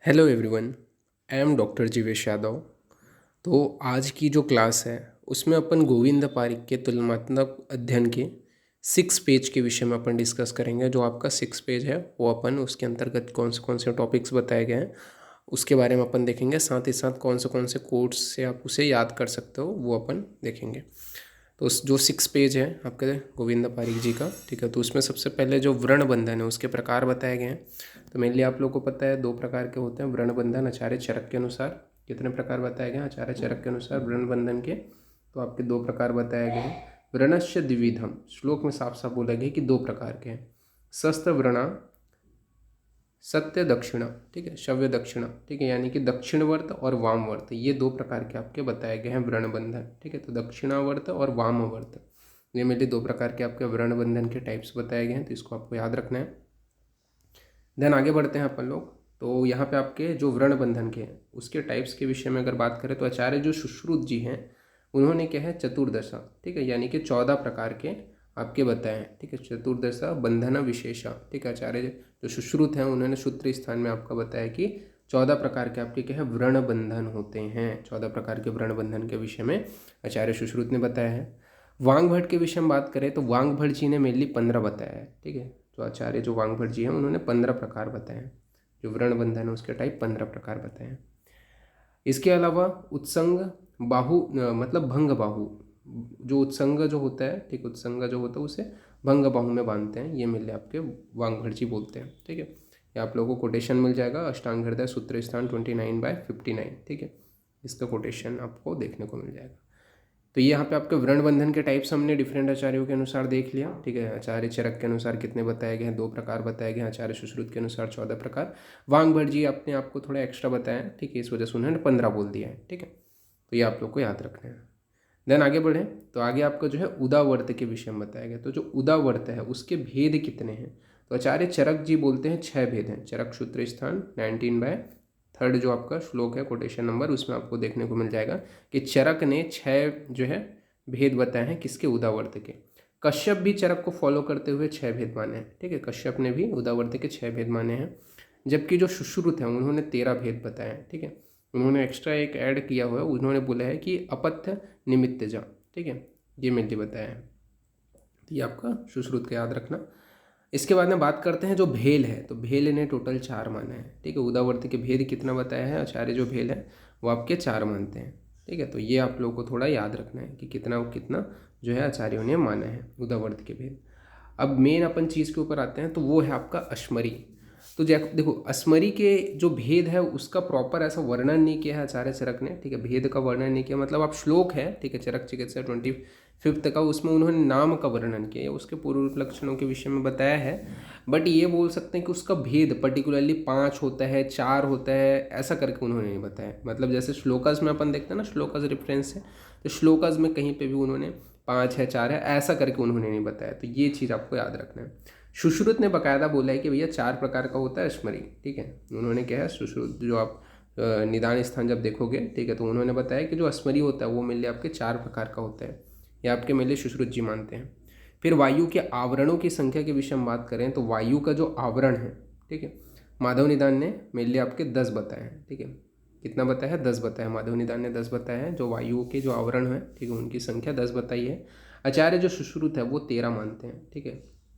Hello everyone, I am doctor Jeevesh Yadav. तो आज की जो क्लास है उसमें अपन गोविंद पारिक के तुलनात्मक अध्ययन के 6 पेज के विषय में अपन डिस्कस करेंगे। जो आपका 6 पेज है वो अपन उसके अंतर्गत कौन से टॉपिक्स बताए गए हैं उसके बारे में अपन देखेंगे। साथ ही साथ कौन से कोड्स से आप उसे याद कर सकते हो वो अपन देखेंगे। तो उस जो 6 पेज है आपके गोविंद पारिक जी का, ठीक है, तो उसमें सबसे पहले जो व्रण बंधन है उसके प्रकार बताए गए हैं। तो मेनली आप लोगों को पता है 2 प्रकार के होते हैं व्रण बंधन आचार्य चरक के अनुसार। कितने प्रकार बताए गए हैं आचार्य चरक के अनुसार व्रण बंधन के? तो आपके 2 प्रकार बताए गए हैं। व्रणस्य द्विविधम, श्लोक में साफ साफ बोला गया कि 2 प्रकार के हैं। शस्त्र व्रणा, सत्य दक्षिणा, ठीक है, शव्य दक्षिणा, ठीक है, यानी कि दक्षिणवर्त और वामवर्त, ये 2 प्रकार के आपके बताए गए हैं व्रण बंधन, ठीक है। तो दक्षिणावर्त और वामवर्त, ये मेरे 2 प्रकार के आपके व्रण बंधन के टाइप्स बताए गए हैं, तो इसको आपको याद रखना है। देन आगे बढ़ते हैं अपन लोग। तो यहाँ पे आपके जो व्रण बंधन के हैं उसके टाइप्स के विषय में अगर बात करें तो आचार्य जो सुश्रुत जी हैं उन्होंने क्या है चतुर्दशा, ठीक है, यानी कि 14 प्रकार के आपके बताए हैं, ठीक है। चतुर्दशा बंधन विशेषा, ठीक है। आचार्य जो सुश्रुत हैं उन्होंने सूत्र स्थान में आपका बताया कि 14 प्रकार के आपके क्या है व्रण बंधन होते हैं। 14 प्रकार के व्रण बंधन के विषय में आचार्य सुश्रुत ने बताया है। वांग भट्ट के विषय में बात करें तो वांग भट्ट जी ने मेनली 15 बताया है, ठीक है। तो आचार्य जो वांग भट्ट जी हैं उन्होंने 15 प्रकार बताए हैं। जो व्रण बंधन है उसके टाइप 15 प्रकार बताए हैं। इसके अलावा उत्संग बाहु मतलब भंग बाहु, जो उत्संग जो होता है, ठीक, उत्संग जो होता है उसे भंग बाहु में बांधते हैं, ये मिले आपके वांग भट्ट जी बोलते हैं, ठीक है। ये आप लोगों को कोटेशन मिल जाएगा अष्टांग हृदय सूत्र स्थान 29/59, ठीक है। इसका कोटेशन आपको देखने को मिल जाएगा। तो ये यहाँ पे आपके व्रण बंधन के टाइप्स हमने डिफरेंट आचार्यों के अनुसार देख लिया, ठीक है। आचार्य चरक के अनुसार कितने बताए गए हैं? 2 प्रकार बताए गए हैं। आचार्य सुश्रुत के अनुसार 14 प्रकार। वांग भट्ट जी अपने आप को थोड़ा एक्स्ट्रा बताया है, ठीक है, इस वजह से उन्होंने 15 बोल दिया है, ठीक है। तो ये आप लोग को याद रखना है। देन आगे बढ़ें तो आगे आपका जो है उदावर्त के विषय में बताया गया। तो जो उदावर्त है उसके भेद कितने हैं? तो आचार्य चरक जी बोलते हैं 6 भेद हैं। चरक सूत्र स्थान 19/3 जो आपका श्लोक है कोटेशन नंबर, उसमें आपको देखने को मिल जाएगा कि चरक ने 6 जो है भेद बताए हैं किसके? उदावर्त के। कश्यप भी चरक को फॉलो करते हुए 6 भेद माने हैं, ठीक है। कश्यप ने भी उदावर्त के 6 भेद माने हैं। जबकि जो सुश्रुत हैं उन्होंने 13 भेद बताए हैं, ठीक है। उन्होंने एक्स्ट्रा एक ऐड किया हुआ है, उन्होंने बोला है कि अपथ्य निमित्तजा, ठीक है, ये मैंने बताया है। तो ये आपका सुश्रुत का याद रखना। इसके बाद में बात करते हैं जो भेल है। तो भेल ने टोटल 4 माना है, ठीक है। उदावर्त के भेद कितना बताया है? आचार्य जो भेल है वो आपके 4 मानते हैं, ठीक है। तो ये आप लोगों को थोड़ा याद रखना है कि कितना कितना जो है आचार्यों ने माना है उदावर्त के भेद। अब मेन अपन चीज़ के ऊपर आते हैं, तो वो है आपका अश्मरी। तो देखो अश्मरी के जो भेद है उसका प्रॉपर ऐसा वर्णन नहीं किया है आचार्य चरक ने, ठीक है। भेद का वर्णन नहीं किया, मतलब आप श्लोक है, ठीक है, चरक चिकित्सा 25 का, उसमें उन्होंने नाम का वर्णन किया है, उसके पूर्व लक्षणों के विषय में बताया है। बट ये बोल सकते हैं कि उसका भेद पर्टिकुलरली 5 होता है, 4 होता है, ऐसा करके उन्होंने नहीं बताया। मतलब जैसे श्लोकास में अपन देखते हैं ना, श्लोकास रेफरेंस है, तो श्लोकास में कहीं पे भी उन्होंने 5 है, 4 है, ऐसा करके उन्होंने नहीं बताया। तो ये चीज़ आपको याद रखना है। सुश्रुत ने बकायदा बोला है कि भैया 4 प्रकार का होता है अश्मरी, ठीक है। उन्होंने क्या है सुश्रुत जो आप निदान स्थान जब देखोगे, ठीक है, तो उन्होंने बताया कि जो अश्मरी होता है वो मेनली आपके 4 प्रकार का होता है। ये आपके मेनली सुश्रुत जी मानते हैं। फिर वायु के आवरणों की संख्या के विषय में बात करें तो वायु का जो आवरण है, ठीक है, माधव निदान ने मेनली आपके 10 बताए हैं, ठीक है। कितना बताया है? 10 बताया है। माधव निदान ने 10 बताया है। जो वायु के जो आवरण है, ठीक है, उनकी संख्या 10 बताई है। आचार्य जो सुश्रुत है वो 13 मानते हैं, ठीक है।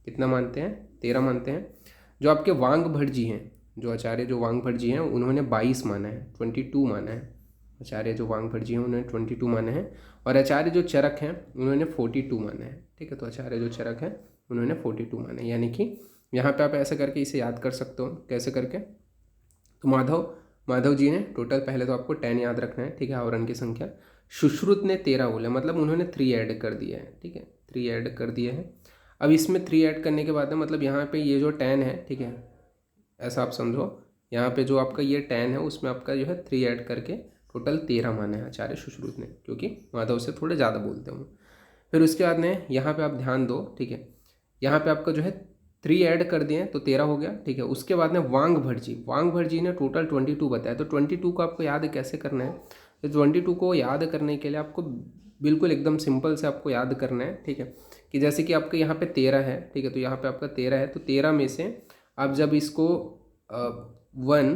कितना मानते हैं? 13 मानते हैं। जो आपके वांग भट्ट जी हैं, जो आचार्य जो वांग भट्ट जी हैं उन्होंने 22 माना है, 22 माना है। आचार्य जो वांग भट्ट जी हैं उन्होंने 22 माना है। और आचार्य जो चरक हैं उन्होंने 42 माना है, ठीक है। तो आचार्य जो चरक हैं उन्होंने 42 माना है, यानी कि यहाँ पे आप ऐसा करके इसे याद कर सकते हो। कैसे करके? तो माधव जी ने टोटल, पहले तो आपको 10 याद रखना है, ठीक है, आवरण की संख्या। सुश्रुत ने 13 बोला, मतलब उन्होंने 3 ऐड कर दिया है, ठीक है, 3 ऐड कर दिया है। अब इसमें 3 ऐड करने के बाद में मतलब यहाँ पे ये जो 10 है, ठीक है, ऐसा आप समझो, यहाँ पे जो आपका ये 10 है उसमें आपका जो है 3 ऐड करके टोटल 13 माना है आचार्य सुश्रुत ने, क्योंकि माधव से थोड़े ज़्यादा बोलते हैं। फिर उसके बाद में यहाँ पे आप ध्यान दो, ठीक है, यहाँ पे आपका जो है 3 ऐड कर दिए तो 13 हो गया, ठीक है। उसके बाद में वांग भट्ट जी ने टोटल 22 बताया। तो 22 को आपको याद कैसे करना है? तो 22 को याद करने के लिए आपको बिल्कुल एकदम सिंपल से आपको याद करना है, ठीक है, कि जैसे कि आपके यहाँ पे 13 है, ठीक है, तो यहाँ पे आपका 13 है, तो 13 में से आप जब इसको 1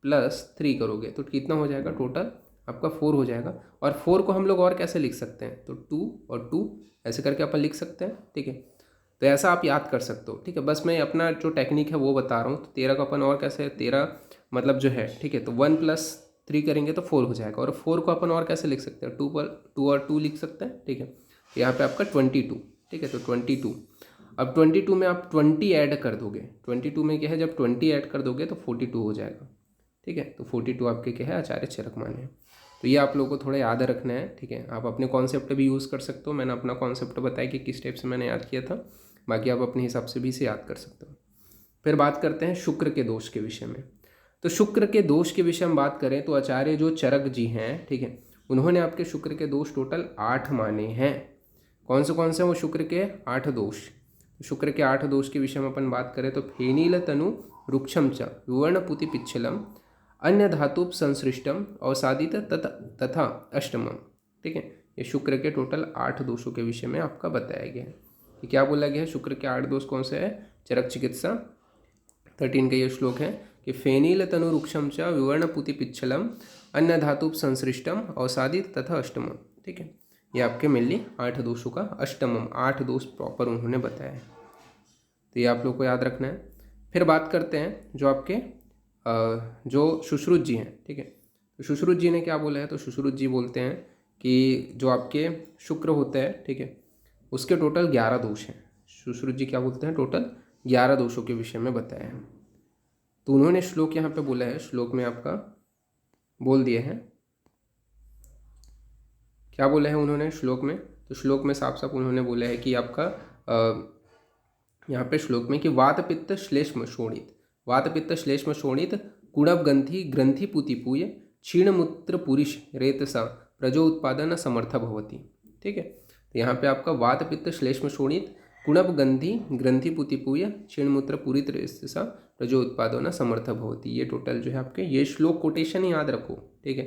+3 करोगे तो कितना हो जाएगा, टोटल आपका 4 हो जाएगा। और 4 को हम लोग और कैसे लिख सकते हैं, तो 2 और 2 ऐसे करके अपन लिख सकते हैं, ठीक है। तो ऐसा आप याद कर सकते हो, ठीक है। बस मैं अपना जो टेक्निक है वो बता रहा हूँ। तो 13 का अपन और कैसे, 13 मतलब जो है, ठीक है, तो 1 + 3 करेंगे तो 4 हो जाएगा। और 4 को अपन और कैसे लिख सकते हैं, 2 पर 2 और 2 लिख सकते हैं, ठीक है। यहाँ पे आपका 22, ठीक है, तो 22। अब 22 में आप 20 ऐड कर दोगे, 22 में क्या है, जब 20 ऐड कर दोगे तो 42 हो जाएगा, ठीक है। तो 42 आपके क्या है, आचार्य चरक मान है। तो ये आप लोगों को थोड़ा याद रखना है, ठीक है। आप अपने कॉन्सेप्ट भी यूज़ कर सकते हो, मैंने अपना कॉन्सेप्ट बताया कि किस टाइप से मैंने याद किया था, बाकी आप अपने हिसाब से भी इसे याद कर सकते हो। फिर बात करते हैं शुक्र के दोष के विषय में। तो शुक्र के दोष के विषय में बात करें तो आचार्य जो चरक जी हैं, ठीक है, उन्होंने आपके शुक्र के दोष टोटल 8 माने हैं। कौन से वो शुक्र के 8 दोष। शुक्र के 8 दोष के विषय में अपन बात करें तो फेनील तनु रुक्षम च विवर्णपुति पिच्छलम अन्य धातुप संसृष्टम अवसादित तथा अष्टमम, ठीक है। ये शुक्र के टोटल 8 दोषों के विषय में आपका बताया गया है। कि क्या बोला गया है, शुक्र के 8 दोष कौन से है, चरक चिकित्सा 13 का ये श्लोक है कि फेनील तनु रुक्षम च विवर्णपुति पिच्छलम अन्य धातुप संसृष्टम अवसादित तथा अष्टमम, ठीक है। ये आपके मेनली 8 दोषों का अष्टमम, 8 दोष प्रॉपर उन्होंने बताया है। तो ये आप लोग को याद रखना है। फिर बात करते हैं जो आपके जो सुश्रुत जी हैं, ठीक है। तो सुश्रुत जी ने क्या बोला है, तो सुश्रुत जी बोलते हैं कि जो आपके शुक्र होते हैं, ठीक है, उसके टोटल 11 दोष हैं। सुश्रुत जी क्या बोलते हैं, टोटल 11 दोषों के विषय में बताया है। तो उन्होंने श्लोक यहाँ पे बोला है, श्लोक में आपका बोल दिया है, क्या बोला है उन्होंने श्लोक में, तो श्लोक में साफ साफ उन्होंने बोला है कि आपका यहाँ पे श्लोक में कि वात पित्त श्लेष्म शोणित, वात पित्त श्लेष्म शोणित कुणब ग्रंथि ग्रंथि पुतिपूय क्षीणमूत्र पुरुष रेतसा प्रजो उत्पादन समर्थ भवती, ठीक है। तो यहाँ पे आपका वात पित्त श्लेष्म शोणित कुणब गंधि ग्रंथि पुतिपूय क्षीणमूत्र पूरित रेतसा प्रजो उत्पादन समर्थ भवती, ये टोटल जो है आपके, ये श्लोक कोटेशन ही याद रखो, ठीक है।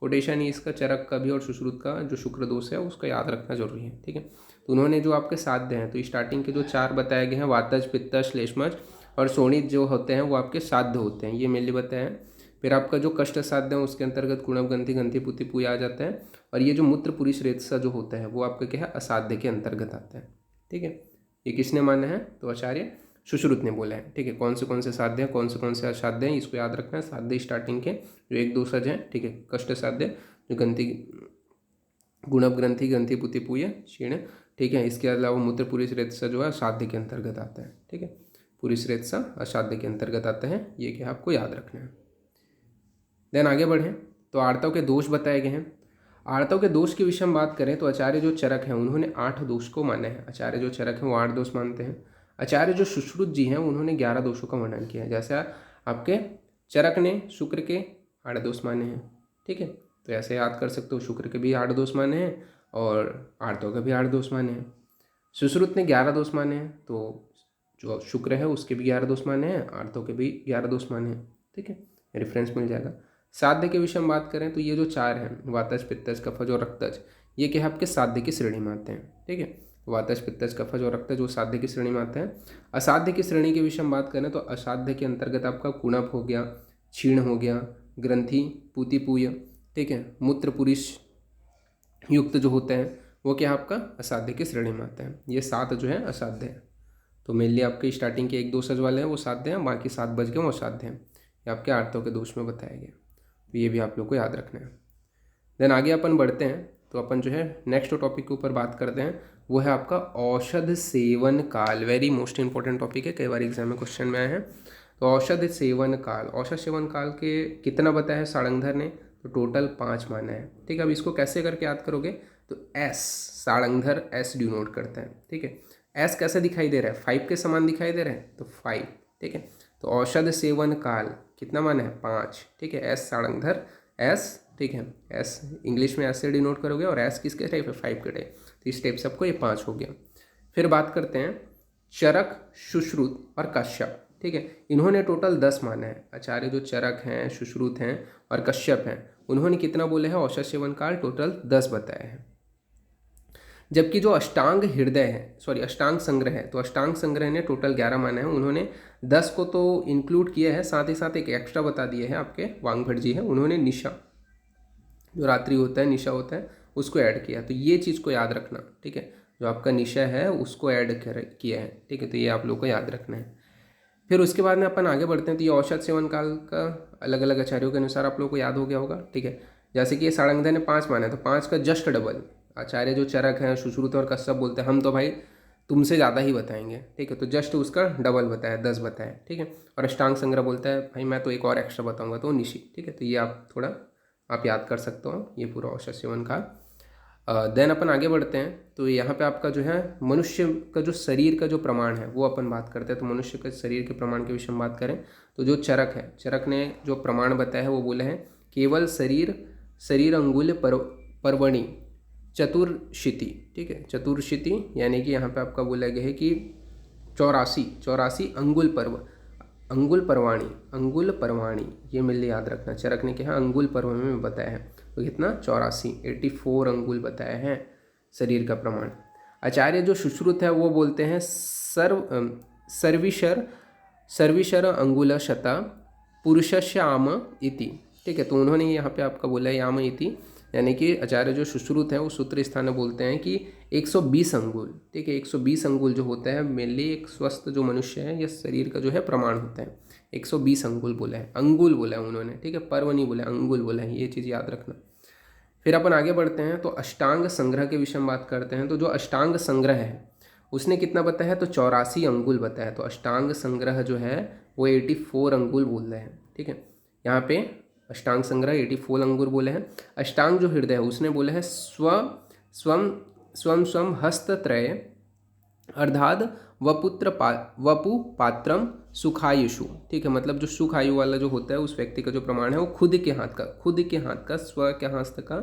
कोटेशन ही इसका चरक का भी और सुश्रुत का जो शुक्र दोष है उसका याद रखना जरूरी है, ठीक है। तो उन्होंने जो आपके साध्य हैं, तो स्टार्टिंग के जो 4 बताए गए हैं, वातज पित्तज श्लेष्मज और शोणित जो होते हैं वो आपके साध्य होते हैं, ये मेनली बताया है। फिर आपका जो कष्ट साध्य है उसके अंतर्गत कुणब ग्रंथि ग्रंथि पुति पूय आ जाता है। और ये जो मूत्र पुरुष रेतसा जो होता है वो आपका क्या है, असाध्य के अंतर्गत आता है, ठीक है। ये किसने माना है, तो आचार्य सुश्रुत ने बोला है, ठीक है। कौन से साध्य हैं, कौन से असाध्य हैं, इसको याद रखना है। साध्य स्टार्टिंग के जो 1 2 सज हैं, ठीक है। कष्ट साध्य जो ग्रंथि गुणब ग्रंथि ग्रंथि पुति पूय क्षीण, ठीक है। इसके अलावा मूत्र पुरुष रेतसा जो है साध्य के अंतर्गत आता है, ठीक है। पुरुष रेतसा असाध्य के अंतर्गत आता है, ये क्या आपको याद रखना है। देन आगे बढ़ें तो आर्तव के दोष बताए गए हैं। आर्तव के दोष के विषय में बात करें तो आचार्य जो चरक हैं उन्होंने 8 दोष को माना है। आचार्य जो चरक हैं वो 8 दोष मानते हैं। आचार्य जो सुश्रुत जी हैं उन्होंने 11 दोषों का वर्णन किया है। जैसे आपके चरक ने शुक्र के 8 दोष माने हैं, ठीक है। तो ऐसे याद कर सकते हो, शुक्र के भी 8 दोष माने हैं और आर्तव के भी 8 दोष माने हैं। सुश्रुत ने 11 दोष माने हैं, तो जो शुक्र है उसके भी 11 दोष माने हैं, आर्तव के भी 11 दोष माने हैं, ठीक है। रेफरेंस मिल जाएगा। साध्य के विषय में बात करें तो ये जो 4 हैं, वातज पित्तज कफज और रक्तज, ये क्या है आपके साध्य की श्रेणी में आते हैं, ठीक है। वातज पित्तज कफज और रक्तज वो साध्य की श्रेणी में आते हैं। असाध्य की श्रेणी के विषय में बात करें तो असाध्य के अंतर्गत आपका कुणप हो गया, क्षीण हो गया, ग्रंथि पुतिपूय, ठीक है, मूत्र पुरुष युक्त जो होते हैं वो क्या आपका असाध्य की श्रेणी में आते हैं। ये 7 जो है असाध्य है। तो मेनली आपके स्टार्टिंग के 1 2 सज वाले हैं वो साध्य हैं, बाकी 7 बच गए वो असाध्य हैं। ये आपके आर्तव के दोष में बताया गया, तो ये भी आप लोग को याद रखना है। देन आगे अपन बढ़ते हैं तो अपन जो है नेक्स्ट टॉपिक के ऊपर बात करते हैं, वो है आपका औषध सेवन काल। वेरी मोस्ट इंपॉर्टेंट टॉपिक है, कई बार एग्जाम में क्वेश्चन में आए हैं। तो औषध सेवन काल, औषध सेवन काल के कितना बताया है सारंगधर ने, तो टोटल 5 माना है, ठीक है। अब इसको कैसे करके याद करोगे, तो एस, सारंगधर एस डिनोट करता है, ठीक है। एस कैसे दिखाई दे रहा है, 5 के समान दिखाई दे रहा है, तो 5, ठीक है। तो औषध सेवन काल कितना माना है, 5, ठीक है। एस सारंगधर एस, ठीक है। एस इंग्लिश में एस से डिनोट करोगे और एस किसके टाइप है, 5 के टाइप। तो इस टाइप से आपको ये 5 हो गया। फिर बात करते हैं चरक, सुश्रुत और कश्यप, ठीक है। इन्होंने टोटल 10 माना है। आचार्य जो चरक हैं, सुश्रुत हैं और कश्यप हैं, उन्होंने कितना बोले हैं, औषध सेवन काल टोटल 10 बताए हैं। जबकि जो अष्टांग हृदय है, सॉरी अष्टांग संग्रह है, तो अष्टांग संग्रह ने टोटल 11 माना है, उन्होंने 10 को तो इंक्लूड किया है, साथ ही साथ एक एक्स्ट्रा बता दिए हैं आपके वांगभट जी है, उन्होंने निशा जो रात्रि होता है, निशा होता है, उसको ऐड किया। तो ये चीज़ को याद रखना, ठीक है, जो आपका निशा है उसको ऐड किया है, ठीक है, तो ये आप लोग को याद रखना है। फिर उसके बाद में अपन आगे बढ़ते हैं। तो ये औषध सेवन काल का अलग अलग आचार्यों के अनुसार आप लोग को याद हो गया होगा, ठीक है। जैसे कि ये सारंगधर ने 5 माना है, तो 5 का जस्ट डबल आचार्य जो चरक हैं, सुश्रुत और कश्यप बोलते हैं हम तो भाई तुमसे ज़्यादा ही बताएंगे, ठीक है, तो जस्ट उसका डबल बताया, 10 बताया, ठीक है। और अष्टांग संग्रह बोलता है भाई मैं तो एक और एक्स्ट्रा बताऊंगा, तो निशी, ठीक है, तो ये आप थोड़ा आप याद कर सकते हो ये पूरा औषध सेवन काल। देन अपन आगे बढ़ते हैं। तो यहाँ पे आपका जो है मनुष्य का जो शरीर का जो प्रमाण है वो अपन बात करते हैं। तो मनुष्य के शरीर के प्रमाण के विषय में बात करें तो जो चरक है, चरक ने जो प्रमाण बताया है वो बोले हैं केवल शरीर अंगुल पर्वणी चतुर्शिति, ठीक है, चतुर्शिति यानी कि यहाँ पे आपका बोला गया है कि 84 अंगुल परवाणी ये मिल याद रखना। चरक ने कहा अंगुल पर्व में बताया है, तो कितना 84 अंगुल बताया है शरीर का प्रमाण। आचार्य जो सुश्रुत है वो बोलते हैं सर्विशर अंगुल शता पुरुषस्य आम इति, ठीक है, तो उन्होंने यहाँ पे आपका बोला है याम इति, यानी कि आचार्य जो सुश्रुत है वो सूत्र स्थान में बोलते हैं कि 120 अंगुल, ठीक है, 120 अंगुल जो होता है मेनली एक स्वस्थ जो मनुष्य है या शरीर का जो है प्रमाण होता है। 120 अंगुल बोला है, अंगुल बोला है उन्होंने, ठीक है, पर्व नहीं बोला, अंगुल बोला है, ये चीज़ याद रखना। फिर अपन आगे बढ़ते हैं तो अष्टांग संग्रह के विषय में बात करते हैं। तो जो अष्टांग संग्रह है उसने कितना बताया है, तो 84 अंगुल बताया है। तो अष्टांग संग्रह जो है वो 84 अंगुल बोल रहे हैं, ठीक है, यहाँ पे अष्टांग संग्रह 84 अंगुल बोले हैं। अष्टांग जो हृदय है उसने बोले हैं स्वम हस्तत्रय अर्थात वपु पात्रम सुखायुषु, ठीक है, मतलब जो सुख आयु वाला जो होता है उस व्यक्ति का जो प्रमाण है वो खुद के हाथ का स्व के हाथ का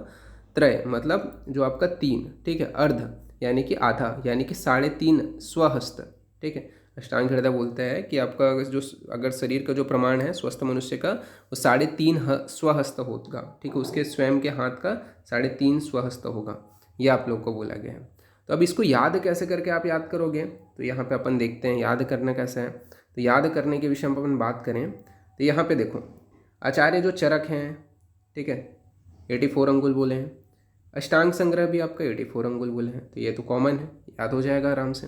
त्रय मतलब जो आपका 3, ठीक है, अर्ध यानी कि आधा यानी कि 3.5 स्वहस्त, ठीक है। अष्टांग हृदय बोलता है कि आपका जो अगर शरीर का जो प्रमाण है स्वस्थ मनुष्य का वो 3.5 स्वहस्त होगा, ठीक है, उसके स्वयं के हाथ का 3.5 स्वहस्त होगा, ये आप लोग को बोला गया है। तो अब इसको याद कैसे करके आप याद करोगे, तो यहाँ पे अपन देखते हैं याद करना कैसा है। तो याद करने के विषय में अपन बात करें तो यहाँ पे देखो आचार्य जो चरक हैं, ठीक है, 84 अंगुल बोले हैं, अष्टांग संग्रह भी आपका 84 अंगुल बोले हैं, तो ये तो कॉमन है, याद हो जाएगा आराम से।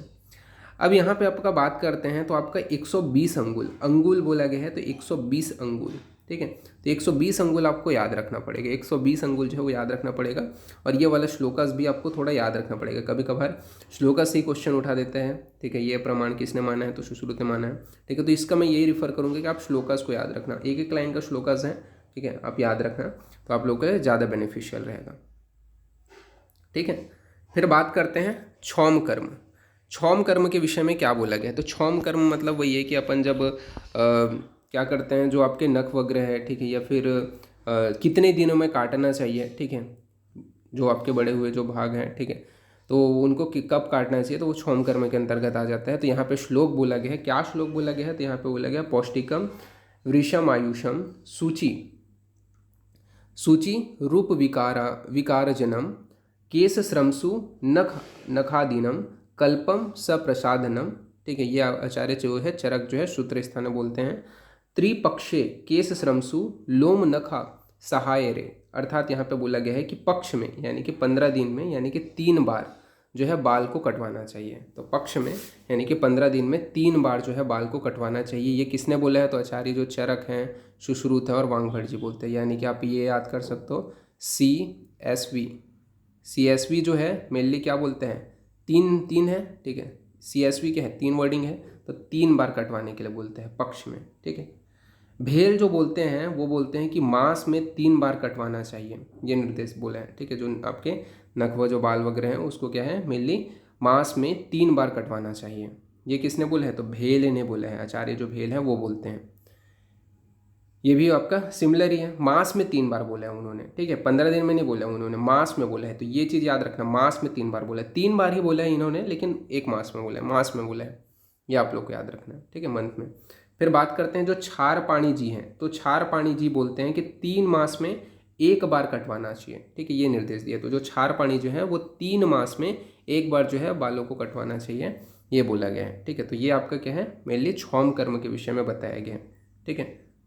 अब यहाँ पे आपका बात करते हैं तो आपका 120 अंगुल बोला गया है, तो 120 अंगुल, ठीक है, तो 120 अंगुल आपको याद रखना पड़ेगा, 120 अंगुल जो है वो याद रखना पड़ेगा। और ये वाला श्लोकास भी आपको थोड़ा याद रखना पड़ेगा, कभी कभार श्लोकास से ही क्वेश्चन उठा देते हैं, ठीक है, ये प्रमाण किसने माना है, तो सुश्रुत ने माना है, ठीक है, तो इसका मैं यही रिफर करूँगा कि आप श्लोकास को याद रखना, एक एक लाइन का श्लोकास है, ठीक है, आप याद रखना, तो आप लोग को ज़्यादा बेनिफिशियल रहेगा, ठीक है। फिर बात करते हैं क्षौम कर्म के विषय में क्या बोला गया है। तो क्षौम कर्म मतलब वही है कि अपन जब क्या करते हैं जो आपके नख वगैरह है, ठीक है, या फिर कितने दिनों में काटना चाहिए, ठीक है, जो आपके बड़े हुए जो भाग हैं, ठीक है, तो उनको कब काटना चाहिए, तो वो क्षौम कर्म के अंतर्गत आ जाता है। तो यहाँ पे श्लोक बोला गया है, क्या श्लोक बोला गया है, तो यहाँ पे बोला गया पौष्टिकम वृषम आयुषम सूचि रूप विकारजनम केश श्रमसु नखादीनम कल्पम सप्रसादनम, ठीक है, ये आचार्य जो है चरक जो है सूत्र स्थान बोलते हैं। त्रिपक्षे केश श्रमसु लोम नखा सहाय रे, अर्थात यहाँ पे बोला गया है कि पक्ष में यानी कि 15 दिन में यानी कि 3 बार जो है बाल को कटवाना चाहिए। तो पक्ष में यानी कि 15 दिन में 3 बार जो है बाल को कटवाना चाहिए। ये किसने बोला है, तो आचार्य जो चरक हैं, सुश्रुत है और वांगभट जी बोलते हैं। यानी कि आप ये याद कर सकते हो CSV जो है मेनली क्या बोलते हैं, 3 है, ठीक है, CSV क्या है, 3 वर्डिंग है, तो 3 बार कटवाने के लिए बोलते हैं पक्ष में, ठीक है। भेल जो बोलते हैं वो बोलते हैं कि मास में 3 बार कटवाना चाहिए, ये निर्देश बोला है, ठीक है, जो आपके नखवा जो बाल वगैरह हैं उसको क्या है मेनली मास में 3 बार कटवाना चाहिए। ये किसने बोला है, तो भेल ने बोला है, आचार्य जो भेल है वो बोलते हैं। ये भी आपका सिमिलर ही है, मास में 3 बार बोला है उन्होंने, ठीक है, 15 दिन में नहीं बोला उन्होंने, मास में बोला है। तो ये चीज़ याद रखना, मास में 3 बार बोला है, 3 बार ही बोला है इन्होंने, लेकिन एक मास में बोला है, मास में बोला है, ये आप लोग को याद रखना है, ठीक है, मंथ में। फिर बात करते हैं जो क्षार पाणी जी हैं, तो क्षार पाणी जी बोलते हैं कि 3 मास में एक बार कटवाना चाहिए। ठीक है, ये निर्देश दिया। तो जो छार पाणी जो है वो 3 मास में एक बार जो है बालों को कटवाना चाहिए, ये बोला गया है। ठीक है, तो ये आपका क्या है, मेनली क्षौम कर्म के विषय में बताया गया है। ठीक है,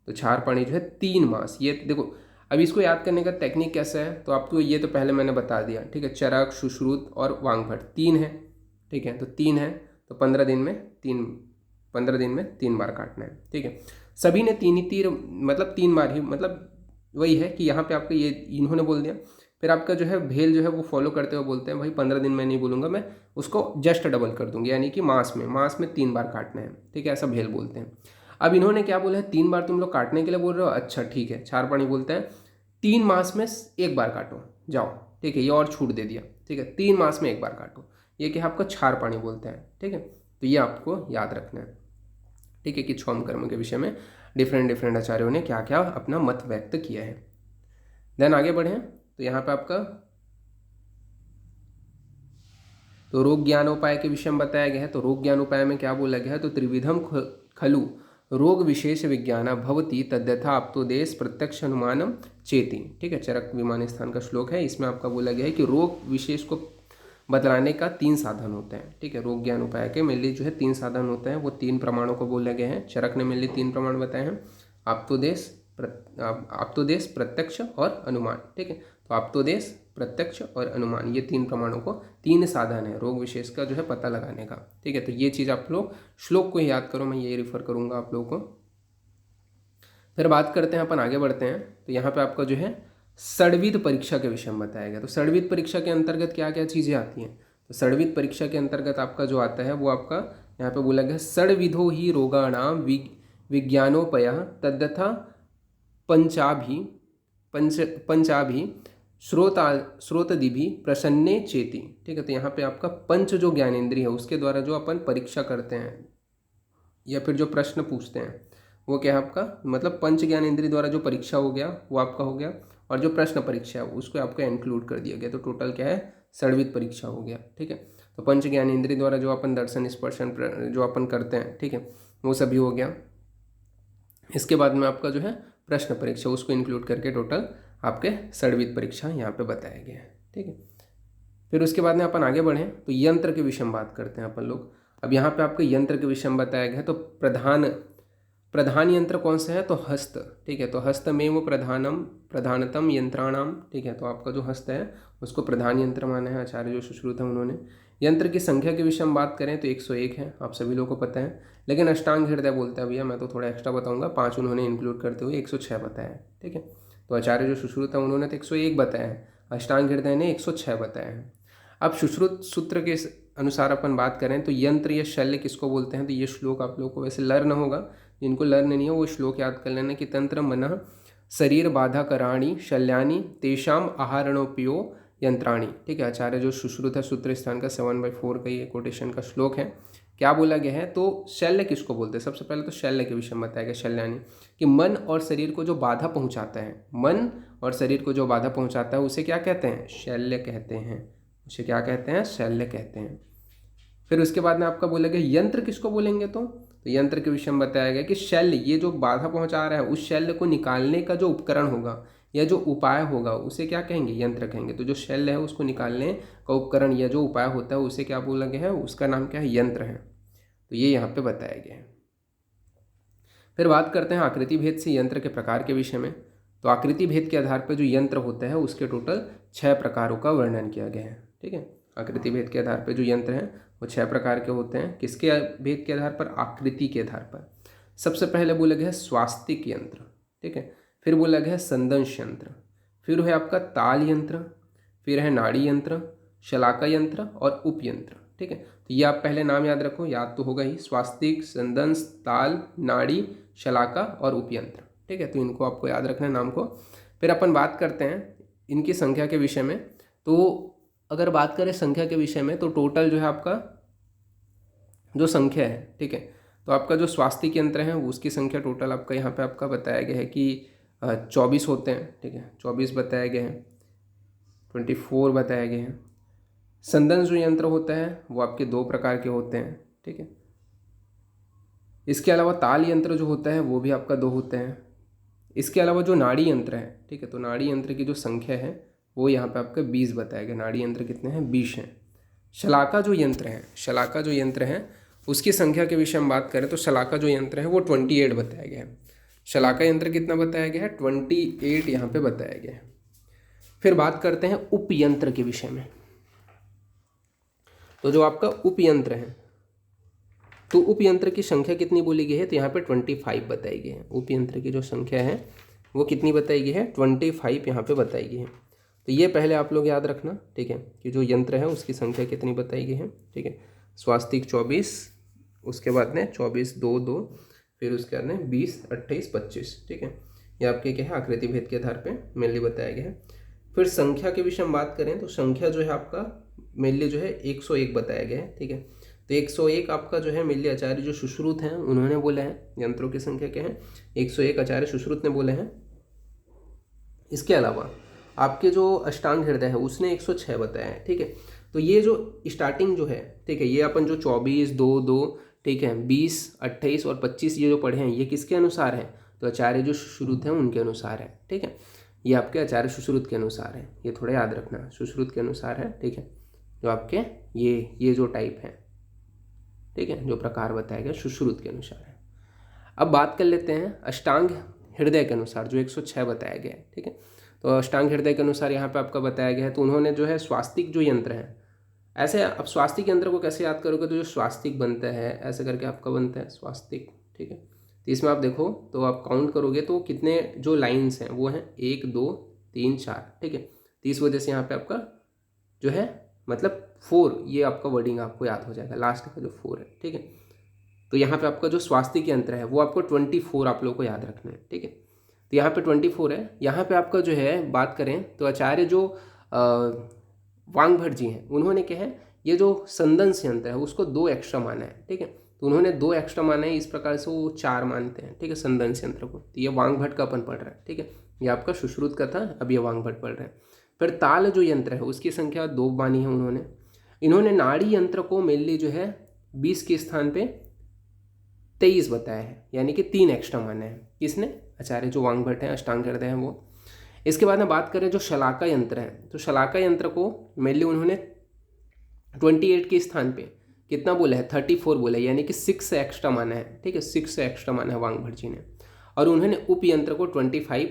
तो छार पाणी जो है 3 मास, ये देखो अब इसको याद करने का टेक्निक कैसा है, तो आपको ये तो पहले मैंने बता दिया। ठीक है, चरक, सुश्रुत और वांगभट 3 है। ठीक है, तो 3 है, तो 15 दिन में 3 बार काटना है। ठीक है, सभी ने 3 ही तीर मतलब 3 बार ही, मतलब वही है कि यहाँ पे आपका ये इन्होंने बोल दिया। फिर आपका जो है भेल जो है वो फॉलो करते हुए बोलते हैं भाई 15 दिन में नहीं बोलूँगा, मैं उसको जस्ट डबल कर दूंगी, यानी कि मास में 3 बार काटना है। ठीक है, ऐसा भेल बोलते हैं। अब इन्होंने क्या बोला है, 3 बार तुम लोग काटने के लिए बोल रहे हो, अच्छा ठीक है। छार पाणी बोलते हैं 3 मास में एक बार काटो, जाओ। ठीक है, ये और छूट दे दिया। ठीक है, 3 मास में एक बार काटो, ये क्या आपका छार पाणी बोलते हैं। ठीक है, तो ये आपको याद रखना है। ठीक है, कि क्षौम कर्म के विषय में डिफरेंट आचार्यों ने क्या क्या अपना मत व्यक्त किया है। देन आगे बढ़े, तो यहाँ पे आपका तो रोग ज्ञानोपाय के विषय में बताया गया है। तो रोग ज्ञानोपाय में क्या बोला गया है, तो त्रिविधम खलु रोग विशेष विज्ञान भवती तद्यथा आप्तोदेश प्रत्यक्ष अनुमानम चेति। ठीक है, चरक विमान स्थान का श्लोक है, इसमें आपका बोला गया है कि रोग विशेष को बतलाने का 3 साधन होते हैं। ठीक है, रोग ज्ञान उपाय के मेनली जो है 3 साधन होते हैं, वो 3 प्रमाणों को बोले गए हैं। चरक ने मेनली 3 प्रमाण बताए हैं, आप्तोदेश, प्रत्यक्ष और अनुमान। ठीक है, तो आप्तोदेश, प्रत्यक्ष और अनुमान, ये 3 प्रमाणों को 3 साधन है रोग विशेष का जो है पता लगाने का। ठीक है, तो ये चीज़ आप लोग श्लोक को याद करो, मैं ये रेफर करूँगा आप लोगों को। फिर बात करते हैं, अपन आगे बढ़ते हैं। तो यहाँ पे आपका जो है षड्विध परीक्षा के विषय में बताया गया। तो षड्विध परीक्षा के अंतर्गत क्या क्या चीज़ें आती हैं, तो षड्विध परीक्षा के अंतर्गत आपका जो आता है वो आपका यहाँ पे बोला गया षड्विधो ही रोगाणाम विज्ञानोपय तद्यथा पंचाभि श्रोतदिभि प्रसन्ने चेति। ठीक है, तो यहाँ पे आपका पंच जो ज्ञानेंद्रिय है उसके द्वारा जो अपन परीक्षा करते हैं या फिर जो प्रश्न पूछते हैं वो क्या है आपका, मतलब पंच ज्ञानेंद्रिय द्वारा जो परीक्षा हो गया वो आपका हो गया, और जो प्रश्न परीक्षा है उसको आपका इंक्लूड कर दिया गया। तो टोटल क्या है, षड्विध परीक्षा हो गया। ठीक है, तो पंच ज्ञानेंद्रिय द्वारा जो अपन दर्शन स्पर्शन जो अपन करते हैं, ठीक है, वो सभी हो गया। इसके बाद में आपका जो है प्रश्न परीक्षा, उसको इंक्लूड करके टोटल आपके षड्विध परीक्षा यहाँ पे बताया गया है। ठीक है, फिर उसके बाद में अपन आगे बढ़ें तो यंत्र के विषय में बात करते हैं अपन लोग। अब यहाँ पे आपको यंत्र के विषय में बताया गया है। तो प्रधान यंत्र कौन सा है, तो हस्त। ठीक है, तो हस्त में वो प्रधानतम यंत्राणाम। ठीक है, तो आपका जो हस्त है उसको प्रधान यंत्र माना है आचार्य जो सुश्रुत है उन्होंने। यंत्र की संख्या के विषय में बात करें तो 101 है, आप सभी लोगों को पता है। लेकिन अष्टांग हृदय बोलता है भैया, मैं तो थोड़ा एक्स्ट्रा बताऊंगा, 5 उन्होंने इंक्लूड करते हुए 106 बताया है। ठीक है, तो आचार्य जो सुश्रुत है उन्होंने तो 101 बताया है, अष्टांग हृदय ने 106 बताया है। अब सुश्रुत सूत्र के अनुसार अपन बात करें तो यंत्र या शल्य किसको बोलते हैं, तो ये श्लोक आप लोगों को वैसे लर्न होगा, जिनको लर्न नहीं है वो श्लोक याद कर लेना कि तंत्र मन शरीर बाधा कराणी शल्यानी तेषाम आहारणोपयो यंत्राणी। ठीक है, आचार्य जो सुश्रुत है सूत्र स्थान का 7/4 का ये कोटेशन का श्लोक है। क्या बोला गया है, तो शल्य किसको बोलते हैं, सबसे पहले तो शल्य के विषय में बताया गया शल्यानी, कि मन और शरीर को जो बाधा पहुंचाता है, मन और शरीर को जो बाधा पहुंचाता है उसे क्या कहते हैं, शल्य कहते हैं। उसे क्या कहते हैं, शल्य कहते हैं। फिर उसके बाद में आपका बोला गया यंत्र किसको बोलेंगे, तो यंत्र के विषय में बताया गया कि शल्य, ये जो बाधा पहुंचा रहा है उस शल्य को निकालने का जो उपकरण होगा या जो उपाय होगा उसे क्या कहेंगे, यंत्र कहेंगे। तो जो शल्य है उसको निकालने का उपकरण या जो उपाय होता है उसे क्या बोला गया है, उसका नाम क्या है, यंत्र है। तो ये यहाँ पे बताया गया है। फिर बात करते हैं आकृति भेद से यंत्र के प्रकार के विषय में। तो आकृति भेद के आधार पर जो यंत्र होता है उसके टोटल 6 प्रकारों का वर्णन किया गया है। ठीक है, आकृति भेद के आधार पर जो यंत्र हैं वो 6 प्रकार के होते हैं। किसके भेद के आधार पर, आकृति के आधार पर। सबसे पहले बोला गया है स्वास्तिक यंत्र। ठीक है, फिर बोला गया है संदंश यंत्र, फिर है आपका ताल यंत्र, फिर है नाड़ी यंत्र, शलाका यंत्र और उपयंत्र। ठीक है, तो ये आप पहले नाम याद रखो, याद तो होगा ही, स्वास्तिक, संदंश, ताल, नाड़ी, शलाका और उपयंत्र। ठीक है, तो इनको आपको याद रखना है नाम को। फिर अपन बात करते हैं इनकी संख्या के विषय में। तो अगर बात करें संख्या के विषय में तो टोटल जो है आपका जो संख्या है, ठीक है, तो आपका जो स्वास्तिक यंत्र है उसकी संख्या टोटल आपका यहाँ पे आपका बताया गया है कि 24 होते हैं। ठीक है, 24 बताया गया है, 24 बताया गया है। संदंश जो यंत्र होता है वो आपके 2 प्रकार के होते हैं। ठीक है, इसके अलावा ताल यंत्र जो होता है वो भी आपका 2 होते हैं। इसके अलावा जो नाड़ी यंत्र है, ठीक है, तो नाड़ी यंत्र की जो संख्या है वो यहाँ पे आपका 20 बताया गया। नाड़ी यंत्र कितने हैं? 20 हैं। शलाका जो यंत्र है उसकी संख्या के विषय में बात करें तो शलाका जो यंत्र है वो 28 बताया गया है। शलाका यंत्र कितना बताया गया है? 28 यहाँ पे बताया गया है। फिर बात करते हैं उपयंत्र के विषय में। तो जो आपका उपयंत्र है, तो उपयंत्र की संख्या कितनी बोली गई है? तो यहाँ पे 25 बताई गई है। उपयंत्र की जो संख्या है वो कितनी बताई गई है? 25 यहाँ पे बताई गई है। तो ये पहले आप लोग याद रखना, ठीक है, कि जो यंत्र है उसकी संख्या कितनी बताई गई है, ठीक है। स्वास्तिक 24, उसके बाद में 24 2 2, फिर उसके बाद में 20 28 25, ठीक है। ये आपके क्या है? आकृति भेद के आधार पे मेनली बताया गया है। फिर संख्या के विषय में बात करें तो संख्या जो है आपका मेनली जो है 101 बताया गया है, ठीक है। तो 101 आपका जो है मेनली आचार्य जो सुश्रुत हैं उन्होंने बोले हैं। यंत्रों की संख्या क्या है? 101 आचार्य सुश्रुत ने बोले हैं। इसके अलावा आपके जो अष्टांग हृदय है उसने 106 बताया है, ठीक है। तो ये जो स्टार्टिंग जो है, ठीक है, ये अपन जो 24 2 2, ठीक है, 20 28 और 25 ये जो पढ़े हैं ये किसके अनुसार है? तो आचार्य जो सुश्रुत हैं उनके अनुसार है, ठीक है। ये आपके आचार्य सुश्रुत के अनुसार है, ये थोड़ा याद रखना, सुश्रुत के अनुसार है, ठीक है। जो आपके ये जो टाइप है, ठीक है, जो प्रकार बताया गया सुश्रुत के अनुसार है। अब बात कर लेते हैं अष्टांग हृदय के अनुसार जो 106 बताया गया है, ठीक है। तो अष्टांग हृदय के अनुसार यहाँ पे आपका बताया गया है। तो उन्होंने जो है स्वास्तिक जो यंत्र है, ऐसे अब स्वास्तिक यंत्र को कैसे याद करोगे? तो जो स्वास्तिक बनता है ऐसे करके आपका बनता है स्वास्तिक, ठीक है। तो इसमें आप देखो तो आप काउंट करोगे तो कितने जो लाइन्स हैं वो हैं 1 2 3 4, ठीक है। तो इस वजह से यहाँ पे आपका जो है मतलब 4, ये आपका वर्डिंग आपको याद हो जाएगा, लास्ट का जो 4 है, ठीक है। तो यहाँ पे आपका जो स्वास्तिक यंत्र है वो आपको 24 आप लोगों को याद रखना है, ठीक है। तो यहाँ पे 24 है। यहाँ पे आपका जो है बात करें तो आचार्य जो वांगभट जी हैं उन्होंने क्या है, ये जो संदंश यंत्र है उसको 2 एक्स्ट्रा माना है, ठीक है। तो उन्होंने 2 एक्स्ट्रा माना है, इस प्रकार से वो 4 मानते हैं, ठीक है, संदंश यंत्र को। तो ये वांगभट का अपन पढ़ रहे हैं, ठीक है। ये आपका सुश्रुत का था, अब ये वांगभट पढ़ रहे हैं। फिर ताल जो यंत्र है उसकी संख्या 2 मानी है उन्होंने। इन्होंने नाड़ी यंत्र को मेनली जो है 20 के स्थान पे 23 बताया है, यानी कि 3 एक्स्ट्रा माना है। किसने? आचार्य जो वांगभट हैं, अष्टांग हृदय हैं वो। इसके बाद में बात करें जो शलाका यंत्र है, तो शलाका यंत्र को मेनली उन्होंने 28 के स्थान पे कितना बोला है? 34 बोला है, यानी कि 6 से एक्स्ट्रा माना है, ठीक है, 6 से एक्स्ट्रा माना है वांगभट जी ने। और उन्होंने उप यंत्र को 25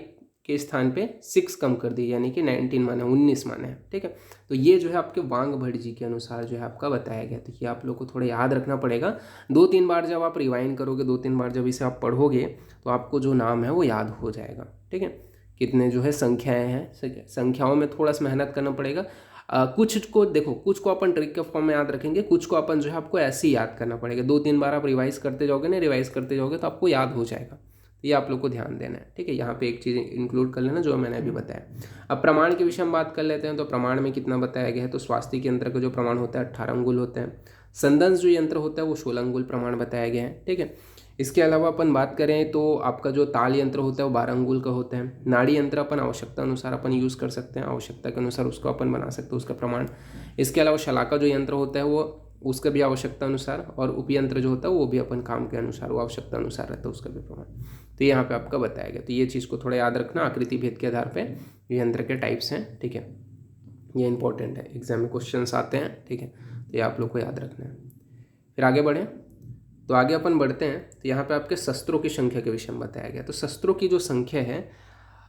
के स्थान पे 6 कम कर दिया, यानी कि 19 माना है, 19 माना है, ठीक है। तो ये जो है आपके वांगभट जी के अनुसार जो है आपका बताया गया। तो ये आप लोग को थोड़ा याद रखना पड़ेगा। 2-3 बार जब आप रिवाइंड करोगे, 2-3 बार जब इसे आप पढ़ोगे तो आपको जो नाम है वो याद हो जाएगा, ठीक है। कितने जो है संख्याएं हैं, संख्याओं में थोड़ा सा मेहनत करना पड़ेगा। कुछ को देखो, कुछ को अपन ट्रिक के फॉर्म में याद रखेंगे, कुछ को अपन जो है आपको ऐसे ही याद करना पड़ेगा। 2-3 बार आप रिवाइज करते जाओगे ना, रिवाइज करते जाओगे तो आपको याद हो जाएगा। ये आप लोग को ध्यान देना है, ठीक है। यहाँ पे एक चीज़ इंक्लूड कर लेना जो मैंने अभी बताया। अब प्रमाण के विषय में बात कर लेते हैं। तो प्रमाण में कितना बताया गया है? तो स्वास्तिक यंत्र का जो प्रमाण होता है 18 अंगुल होते हैं। संदंश जो यंत्र होता है वो 16 अंगुल प्रमाण बताया गया है, ठीक है। इसके अलावा अपन बात करें तो आपका जो ताल यंत्र होता है वो 12 अंगुल का होता है। नाड़ी यंत्र अपन आवश्यकता अनुसार अपन यूज़ कर सकते हैं, आवश्यकता के अनुसार उसको अपन बना सकते हैं उसका प्रमाण। इसके अलावा शलाका जो यंत्र होता है वो उसका भी आवश्यकता अनुसार, और उपयंत्र जो होता है वो भी अपन काम के अनुसार, वो आवश्यकता अनुसार रहता है उसका भी प्रमाण। तो यहाँ पे आपका बताया गया। तो ये चीज़ को थोड़ा याद रखना, आकृति भेद के आधार पे ये यंत्र के टाइप्स हैं, ठीक है। ये इंपॉर्टेंट है, एग्जाम में क्वेश्चंस आते हैं, ठीक है। तो ये आप लोग को याद रखना है। फिर आगे बढ़ें तो आगे अपन बढ़ते हैं। तो यहाँ पे आपके शस्त्रों की संख्या के विषय में बताया गया। तो शस्त्रों की जो संख्या है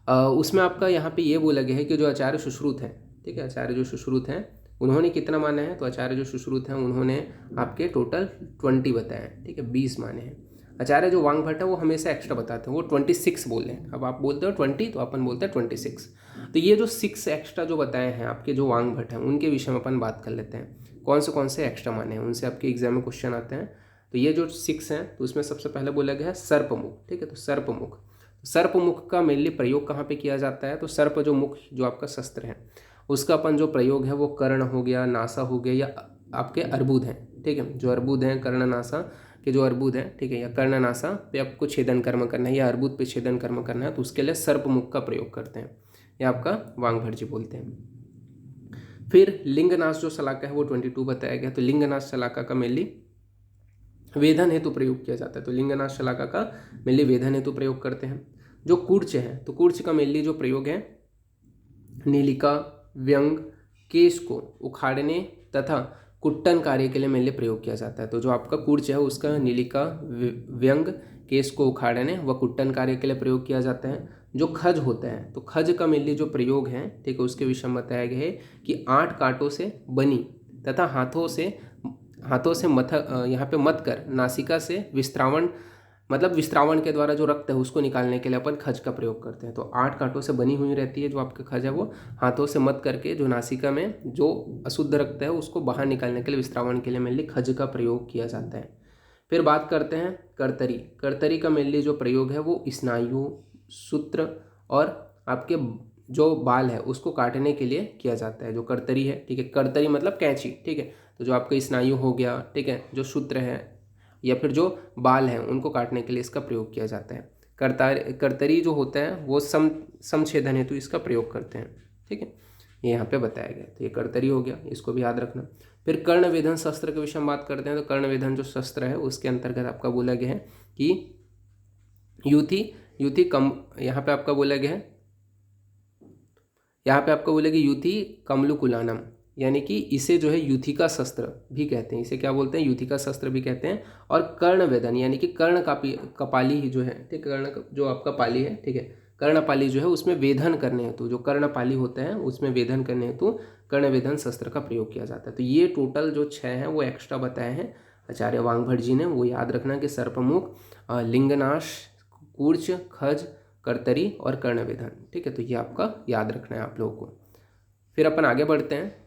उसमें आपका यहाँ पे ये बोला गया है कि जो आचार्य सुश्रुत हैं, ठीक है, आचार्य जो सुश्रुत हैं उन्होंने कितना माना है? तो आचार्य जो सुश्रुत हैं उन्होंने आपके टोटल 20 बताया है, ठीक है, 20 माने हैं। आचार्य जो वांगभट है वो हमेशा एक्स्ट्रा बताते हैं, वो 26 बोल रहे हैं। अब आप बोलते हो 20 तो अपन बोलते हैं 26। तो ये जो 6 एक्स्ट्रा जो बताए हैं आपके जो वांगभट हैं उनके विषय में अपन बात कर लेते हैं। कौन से एक्स्ट्रा माने हैं, उनसे आपके एग्जाम में क्वेश्चन आते हैं। तो ये जो 6 हैं तो उसमें सबसे पहले बोला गया है सर्पमुख, ठीक है। तो सर्पमुख, सर्पमुख का मेनली प्रयोग कहाँ पे किया जाता है? तो सर्प जो मुख जो आपका शस्त्र है उसका अपन जो प्रयोग है वो कर्ण हो गया, नासा हो गया, या आपके अर्बुद हैं, ठीक है। जो अर्बुद हैं, कर्ण नासा के जो अर्बुद हैं, ठीक है, या कर्ण नासा पे आपको छेदन कर्म करना है या अर्बुद पे छेदन कर्म करना है तो उसके लिए सर्पमुख का प्रयोग करते हैं, ये आपका वांगभट जी बोलते हैं। फिर लिंगनाश जो शलाका है वो 22 बताया गया। तो लिंगनाश शलाका का मेनली वेधन हेतु प्रयोग किया जाता है। तो लिंगनाश शलाका का मेनली वेधन हेतु प्रयोग करते हैं। जो कूर्च है, तो कूर्च का मेनली जो प्रयोग है नीलिका, व्यंग, केश को उखाड़ने तथा कुट्टन कार्य के लिए मेनली प्रयोग किया जाता है। तो जो आपका कूर्च है उसका नीलिका, व्यंग, केश को उखाड़ने व कुट्टन कार्य के लिए प्रयोग किया जाता है। जो खज होता है, तो खज का मेनली जो प्रयोग है, ठीक है, उसके विषय में बताया गया है कि 8 कांटों से बनी तथा हाथों से यहाँ पे मत कर नासिका से विस्त्रावण, मतलब विस्त्रावण के द्वारा जो रक्त है उसको निकालने के लिए अपन खज का प्रयोग करते हैं। तो 8 कांटों से बनी हुई रहती है जो आपका खज है, वो हाथों से मत करके जो नासिका में जो अशुद्ध रक्त है उसको बाहर निकालने के लिए, विस्त्रावण के लिए मेनली खज का प्रयोग किया जाता है। फिर बात करते हैं कर्तरी। कर्तरी का मेनली जो प्रयोग है वो स्नायु, सूत्र और आपके जो बाल है उसको काटने के लिए किया जाता है, जो कर्तरी है, ठीक है। कर्तरी मतलब कैंची, ठीक है। तो जो आपका स्नायु हो गया, ठीक है, जो सूत्र है या फिर जो बाल हैं उनको काटने के लिए इसका प्रयोग किया जाता है। कर्तरी जो होता है वो समछेदन हेतु इसका प्रयोग करते हैं, ठीक है, ये यहाँ पे बताया गया। तो ये कर्तरी हो गया, इसको भी याद रखना। फिर कर्णवेधन शस्त्र के विषय में बात करते हैं। तो कर्णवेधन जो शस्त्र है उसके अंतर्गत आपका बोला गया है कि यूथी कम, यहाँ पे आपका बोला गया है, यहाँ पे आपको बोले कि यूथी कमलुकुलानम, यानी कि इसे जो है यूथिका शस्त्र भी कहते हैं। इसे क्या बोलते हैं? यूथिका शस्त्र भी कहते हैं। और कर्णवेदन यानी कि कर्ण कपाली ही जो है, ठीक है, कर्ण जो आपका पाली है, ठीक है, कर्णपाली जो है उसमें वेधन करने हेतु, जो कर्णपाली होता है उसमें वेधन करने हेतु कर्णवेधन शस्त्र का प्रयोग किया जाता है। तो ये टोटल जो 6 हैं वो एक्स्ट्रा बताए हैं आचार्य वांगभट जी ने। वो याद रखना कि सर्पमुख, लिंगनाश, कूर्च, खज, कर्तरी और कर्णवेधन, ठीक है। तो ये आपका याद रखना है आप लोगों को। फिर अपन आगे बढ़ते हैं।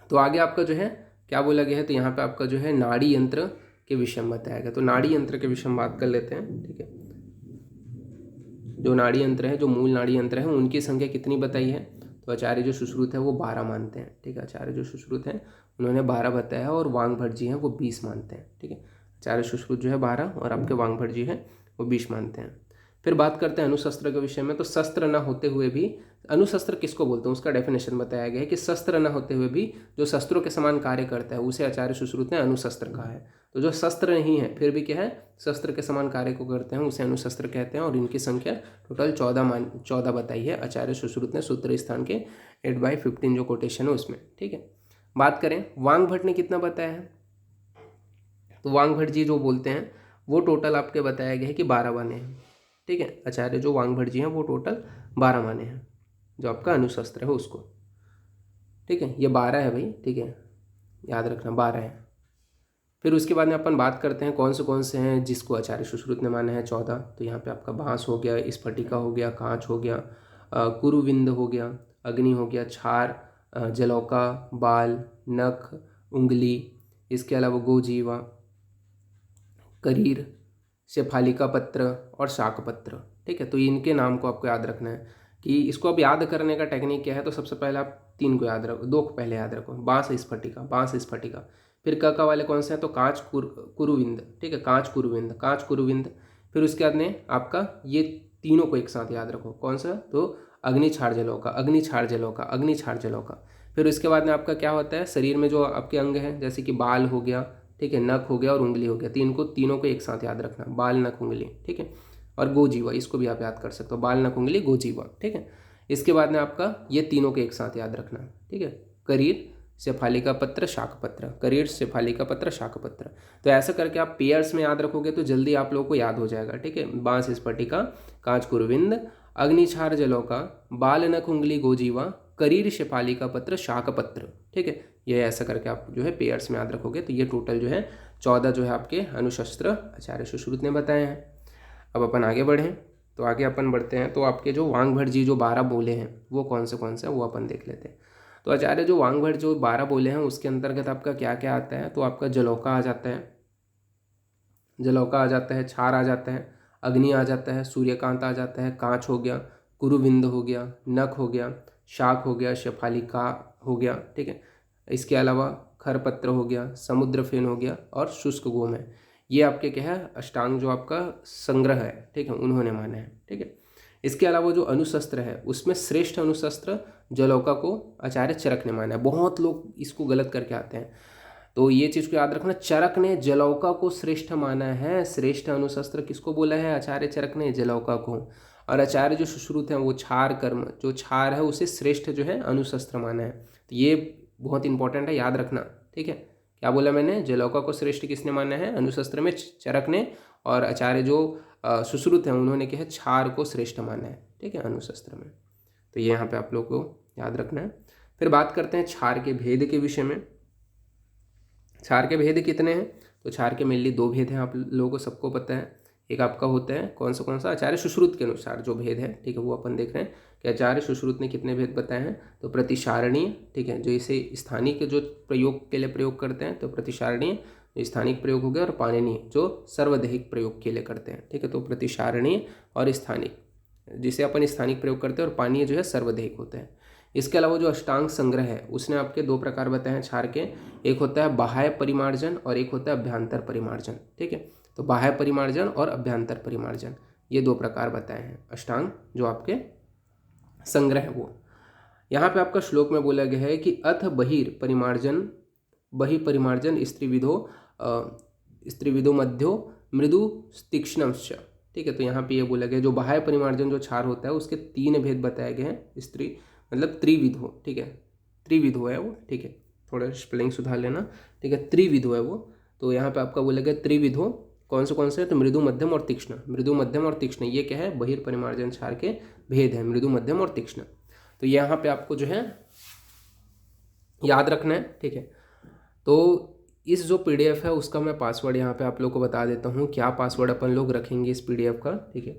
तो आगे आपका जो है क्या बोला गया है, तो यहाँ पे आपका जो है नाड़ी यंत्र के विषय में बताया गया। तो नाड़ी यंत्र के विषय में बात कर लेते हैं, ठीक है। जो नाड़ी यंत्र है, जो मूल नाड़ी यंत्र है, उनकी संख्या कितनी बताई है? तो आचार्य जो सुश्रुत है वो 12 मानते हैं, ठीक है। आचार्य जो सुश्रुत है उन्होंने 12 बताया है और वांगभट जी हैं वो 20 मानते हैं, ठीक है। आचार्य सुश्रुत जो है 12 और आपके वांगभट जी हैं वो 20 मानते हैं। फिर बात करते हैं अणुशस्त्र के विषय में। तो शस्त्र न होते हुए भी, अणुशस्त्र किसको बोलते हैं उसका डेफिनेशन बताया गया है कि शस्त्र न होते हुए भी जो शस्त्रों के समान कार्य करता है उसे आचार्य सुश्रुत ने अणुशस्त्र कहा है। तो जो शस्त्र नहीं है फिर भी क्या है, शस्त्र के समान कार्य को करते हैं, उसे अणुशस्त्र कहते हैं। और इनकी संख्या टोटल 14 बताई है आचार्य सुश्रुत ने सूत्र स्थान के 8/15 जो कोटेशन है उसमें, ठीक है। बात करें वांगभट ने कितना बताया है, तो वांगभट जी जो बोलते हैं वो टोटल आपके बताया गया है कि 12 माने हैं, ठीक है। आचार्य जो वांगभट जी हैं वो टोटल 12 माने हैं जो आपका अणुशस्त्र है उसको, ठीक है। ये 12 है भाई, ठीक है, याद रखना 12 है। फिर उसके बाद में अपन बात करते हैं कौन से हैं जिसको आचार्य सुश्रुत ने माना है 14। तो यहाँ पे आपका बांस हो गया, स्फटिका हो गया, कांच हो गया, कुरुविंद हो गया, अग्नि हो गया, छार, जलौका, बाल, नख, उंगली, इसके अलावा गोजीवा, करीर, शेफालिका पत्र और शाक पत्र, ठीक है। तो इनके नाम को आपको याद रखना है कि इसको अब याद करने का टेक्निक क्या है। तो सबसे पहले आप 3 को याद रखो, 2 को पहले याद रखो, बांस स्फटिका, बांस स्फटिका। फिर क वाले कौन से हैं, तो कांच कुरुविंद, ठीक है, कांच कुरुविंद, कांच कुरुविंद। फिर उसके बाद में आपका ये तीनों को एक साथ याद रखो, कौन सा, तो अग्नि छाड़ जलौका, अग्नि छाड़ जलौका, अग्नि छाड़ जलौका। फिर उसके बाद में आपका क्या होता है, शरीर में जो आपके अंग हैं जैसे कि बाल हो गया, ठीक है, नख हो गया और उंगली हो गया, तीनों को एक साथ याद रखना, बाल, नख, उंगली, ठीक है। और गोजीवा, इसको भी आप याद कर सकते हो, बाल, नख, उंगली, गोजीवा, ठीक है। इसके बाद में आपका ये तीनों को एक साथ याद रखना, ठीक है। करीर, शेफालिका पत्र, शाक पत्र, करीर, शेफालिका पत्र, शाक पत्र। तो ऐसा करके आप पेयर्स में याद रखोगे तो जल्दी आप लोगों को याद हो जाएगा, ठीक है। बांस स्फटिका, कांच कुरविंद, अग्निछार जलौका, बाल, नख, उंगली, गोजीवा, करीर, शेफालिका पत्र, शाक पत्र, ठीक है। ये ऐसा करके आप जो है पेयर्स में याद रखोगे। तो ये टोटल जो है 14 जो है आपके अणुशस्त्र आचार्य सुश्रुत ने बताए हैं। अब अपन आगे बढ़ें, तो आगे अपन बढ़ते हैं। तो आपके जो वांगभट जी जो 12 बोले हैं वो कौन से हैं वो अपन देख लेते हैं। तो आचार्य जो वांगभट जो 12 बोले हैं उसके अंतर्गत आपका क्या क्या आता है, तो आपका जलौका आ जाता है, जलौका आ जाता है, छार आ जाता है, अग्नि आ जाता है, सूर्यकांत आ जाता है, कांच हो गया, कुरुविंद हो गया, नख हो गया, शाक हो गया, शेफालिका हो गया, ठीक है। इसके अलावा खरपत्र हो गया, समुद्र फेन हो गया और शुष्क गोम है। ये आपके क्या है, अष्टांग जो आपका संग्रह है, ठीक है, उन्होंने माना है, ठीक है। इसके अलावा जो अणुशस्त्र है उसमें श्रेष्ठ अणुशस्त्र जलौका को आचार्य चरक ने माना है। बहुत लोग इसको गलत करके आते हैं, तो ये चीज़ को याद रखना। चरक ने जलौका को श्रेष्ठ माना है। श्रेष्ठ अणुशस्त्र किसको बोला है? आचार्य चरक ने जलौका को। और आचार्य जो सुश्रुत हैं वो क्षार कर्म, जो क्षार है उसे श्रेष्ठ जो है अणुशस्त्र माना है। तो ये बहुत इंपॉर्टेंट है, याद रखना। ठीक है, क्या बोला मैंने? जलौका को श्रेष्ठ किसने माना है? अणुशस्त्र में चरक ने। और आचार्य जो सुश्रुत हैं उन्होंने क्या है? क्षार को श्रेष्ठ माना है। ठीक है, अणुशस्त्र में। तो ये यहाँ पे आप लोग को याद रखना है। फिर बात करते हैं क्षार के भेद के विषय में। क्षार के भेद कितने हैं? तो क्षार के मेनली दो भेद हैं, आप लोगों को सबको पता है। एक आपका होता है कौन सा? आचार्य सुश्रुत के अनुसार जो भेद है, ठीक है, वो अपन देख रहे हैं कि आचार्य सुश्रुत ने कितने भेद बताए हैं। तो प्रतिसारणीय, ठीक है, जो इसे स्थानिक जो प्रयोग के लिए प्रयोग करते हैं, तो प्रतिसारणीय जो स्थानिक प्रयोग हो गया, और पाणिनीय जो सर्वदेहिक प्रयोग के लिए करते हैं। ठीक है, तो प्रतिसारणीय और स्थानिक, जिसे अपन स्थानिक प्रयोग करते हैं, और पाणिनीय जो है सर्वदेहिक होते हैं। इसके अलावा जो अष्टांग संग्रह है उसने आपके दो प्रकार बताए हैं क्षार के। एक होता है बाह्य परिमार्जन और एक होता है अभ्यंतर परिमार्जन। ठीक है, तो बाह्य परिमार्जन और अभ्यंतर परिमार्जन, ये दो प्रकार बताए हैं अष्टांग जो आपके संग्रह है वो। यहाँ पे आपका श्लोक में बोला गया है कि अथ बहिर्परिमार्जन, बहिर्परिमार्जन स्त्रीविदो मध्यो मृदु तीक्ष्णश्च। ठीक है, तो यहाँ पे ये बोला गया जो बाह्य परिमार्जन जो क्षार होता है उसके तीन भेद बताए गए हैं। स्त्री मतलब त्रिविधो, ठीक है, त्रिविधो है वो। ठीक है, थोड़ा स्पेलिंग सुधार लेना। ठीक है, त्रिविधो है वो। तो यहाँ पे आपका बोला गया त्रिविधो कौन से? तो मृदु, मध्यम और तीक्ष्ण। मृदु, मध्यम और तीक्ष्ण, ये क्या है? बहिर्परिमार्जन क्षार के भेद है, मृदु, मध्यम और तीक्ष्ण। तो यहाँ पे आपको जो है याद रखना है। ठीक है, तो इस जो PDF है उसका मैं पासवर्ड यहाँ पे आप लोग को बता देता हूँ, क्या पासवर्ड अपन लोग रखेंगे इस PDF का। ठीक है,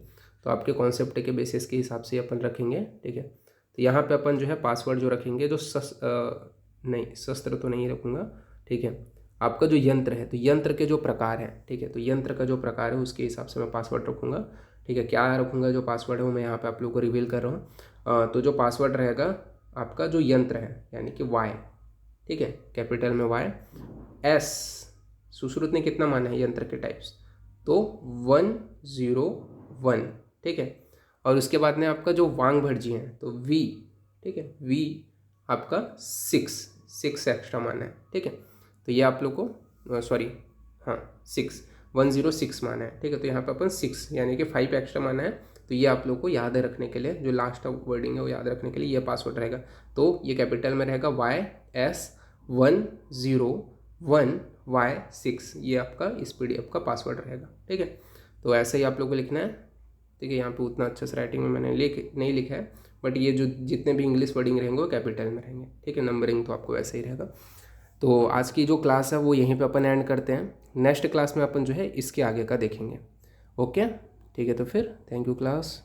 तो आपके कॉन्सेप्ट के बेसिस के हिसाब से अपन रखेंगे। ठीक है, तो यहाँ पे अपन जो है पासवर्ड जो रखेंगे, जो शस्त्र तो नहीं रखूँगा। ठीक है, आपका जो यंत्र है, तो यंत्र के जो प्रकार हैं, ठीक है, तो यंत्र का जो प्रकार है उसके हिसाब से मैं पासवर्ड रखूँगा। ठीक है, क्या रखूँगा? जो पासवर्ड है वो मैं यहाँ पे आप लोग को रिवील कर रहा हूँ। तो जो पासवर्ड रहेगा आपका जो यंत्र है, यानी कि Y, ठीक है, कैपिटल में Y, S, सुश्रुत ने कितना माना है यंत्र के टाइप्स? तो 101। ठीक है, और उसके बाद में आपका जो वांग भटजी हैं तो V, ठीक है, V आपका 6 एक्स्ट्रा माना है। ठीक है, तो ये आप लोग को 106 माना है। ठीक है, तो यहाँ पे अपन 6 यानी कि 5 एक्स्ट्रा माना है। तो ये आप लोग को याद रखने के लिए, जो लास्ट वर्डिंग है वो याद रखने के लिए ये पासवर्ड रहेगा। तो ये कैपिटल में रहेगा YS101Y6, ये आपका इस PDF का पासवर्ड रहेगा। ठीक है, तो ऐसे ही आप लोग को लिखना है। ठीक है, यहाँ पे उतना अच्छे से राइटिंग में मैंने नहीं लिखा है, बट ये जो जितने भी इंग्लिश वर्डिंग रहेंगे वो कैपिटल में रहेंगे। ठीक है, नंबरिंग तो आपको वैसे ही रहेगा। तो आज की जो क्लास है वो यहीं पे अपन एंड करते हैं। नेक्स्ट क्लास में अपन जो है इसके आगे का देखेंगे। ओके, ठीक है, तो फिर थैंक यू क्लास।